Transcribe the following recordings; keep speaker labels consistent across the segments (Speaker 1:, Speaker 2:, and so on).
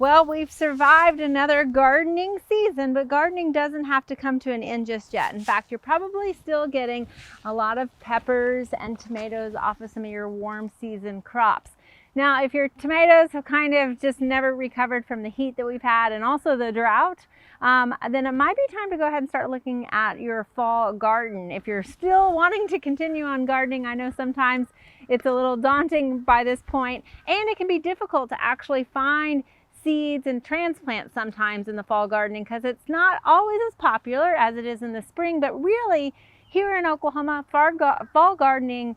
Speaker 1: Well, we've survived another gardening season, but gardening doesn't have to come to an end just yet. In fact, you're probably still getting a lot of peppers and tomatoes off of some of your warm season crops. Now, if your tomatoes have kind of just never recovered from the heat that we've had and also the drought, then it might be time to go ahead and start looking at your fall garden. If you're still wanting to continue on gardening, I know sometimes it's a little daunting by this point, and it can be difficult to actually find seeds and transplants sometimes in the fall gardening because it's not always as popular as it is in the spring. But really, here in Oklahoma, fall gardening,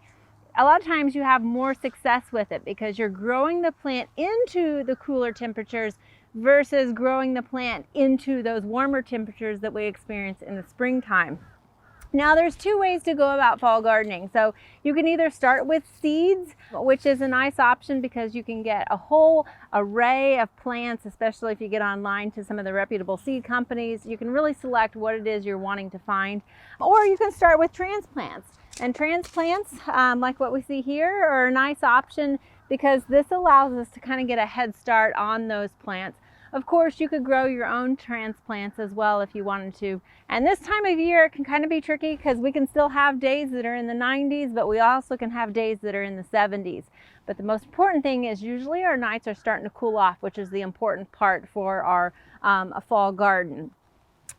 Speaker 1: a lot of times you have more success with it because you're growing the plant into the cooler temperatures versus growing the plant into those warmer temperatures that we experience in the springtime. Now, there's two ways to go about fall gardening. So you can either start with seeds, which is a nice option because you can get a whole array of plants, especially if you get online to some of the reputable seed companies. You can really select what it is you're wanting to find. Or you can start with transplants. And transplants, like what we see here, are a nice option because this allows us to kind of get a head start on those plants. Of course, you could grow your own transplants as well if you wanted to. And this time of year it can kind of be tricky because we can still have days that are in the 90s, but we also can have days that are in the 70s. But the most important thing is usually our nights are starting to cool off, which is the important part for our fall garden.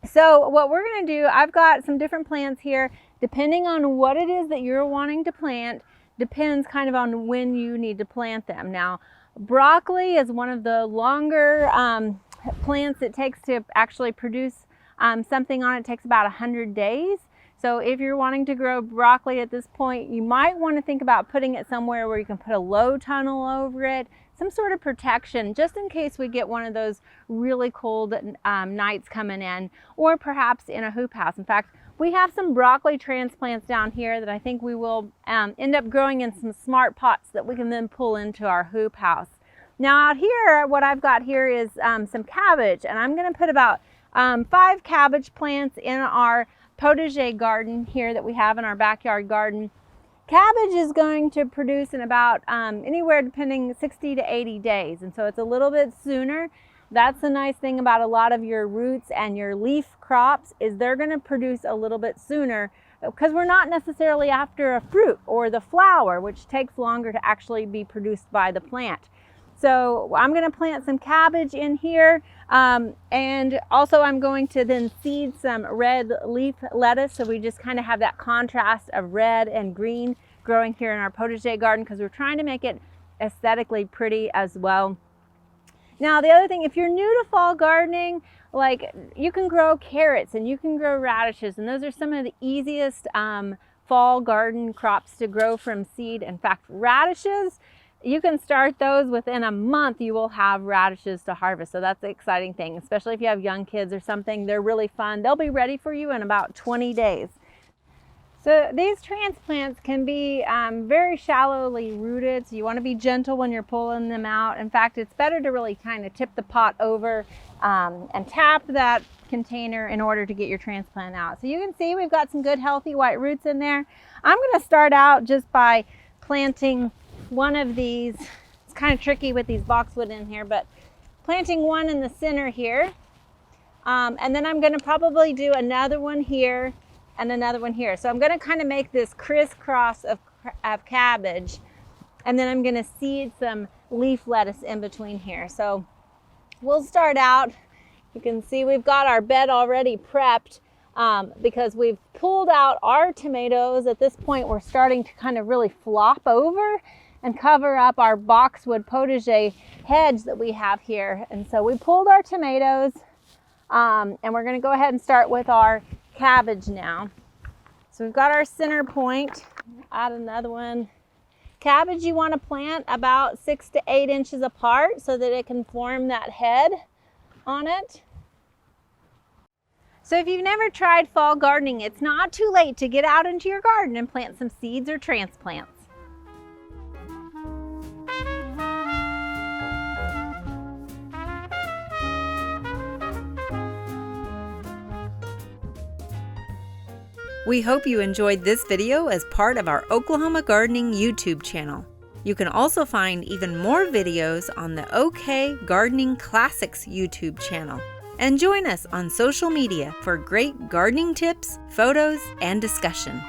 Speaker 1: So what we're going to do, I've got some different plants here. Depending on what it is that you're wanting to plant, depends kind of on when you need to plant them. Now, broccoli is one of the longer plants it takes to actually produce something on it. It takes about 100 days. So if you're wanting to grow broccoli at this point, you might want to think about putting it somewhere where you can put a low tunnel over it, some sort of protection, just in case we get one of those really cold nights coming in, or perhaps in a hoop house. In fact, we have some broccoli transplants down here that I think we will end up growing in some smart pots that we can then pull into our hoop house. Now out here, what I've got here is some cabbage, and I'm going to put about 5 cabbage plants in our potager garden here that we have in our backyard garden. Cabbage is going to produce in about anywhere depending 60 to 80 days, and so it's a little bit sooner. That's the nice thing about a lot of your roots and your leaf crops, is they're going to produce a little bit sooner because we're not necessarily after a fruit or the flower, which takes longer to actually be produced by the plant. So I'm going to plant some cabbage in here, and also I'm going to then seed some red leaf lettuce, so we just kind of have that contrast of red and green growing here in our potager garden because we're trying to make it aesthetically pretty as well. Now, the other thing, if you're new to fall gardening, like you can grow carrots and you can grow radishes, and those are some of the easiest fall garden crops to grow from seed. In fact, radishes, you can start those within a month. You will have radishes to harvest. So that's the exciting thing, especially if you have young kids or something. They're really fun. They'll be ready for you in about 20 days. So these transplants can be very shallowly rooted, so you want to be gentle when you're pulling them out. In fact, it's better to really kind of tip the pot over and tap that container in order to get your transplant out. So you can see we've got some good healthy white roots in there. I'm going to start out just by planting one of these. It's kind of tricky with these boxwood in here, but planting one in the center here. And then I'm going to probably do another one here and another one here. So I'm going to kind of make this crisscross of cabbage, and then I'm going to seed some leaf lettuce in between here. So we'll start out. You can see we've got our bed already prepped because we've pulled out our tomatoes. At this point, we're starting to kind of really flop over and cover up our boxwood potager hedge that we have here. And so we pulled our tomatoes, and we're going to go ahead and start with our cabbage now. So we've got our center point. Add another one. Cabbage you want to plant about 6 to 8 inches apart so that it can form that head on it. So if you've never tried fall gardening, it's not too late to get out into your garden and plant some seeds or transplants.
Speaker 2: We hope you enjoyed this video as part of our Oklahoma Gardening YouTube channel. You can also find even more videos on the OK Gardening Classics YouTube channel. And join us on social media for great gardening tips, photos, and discussion.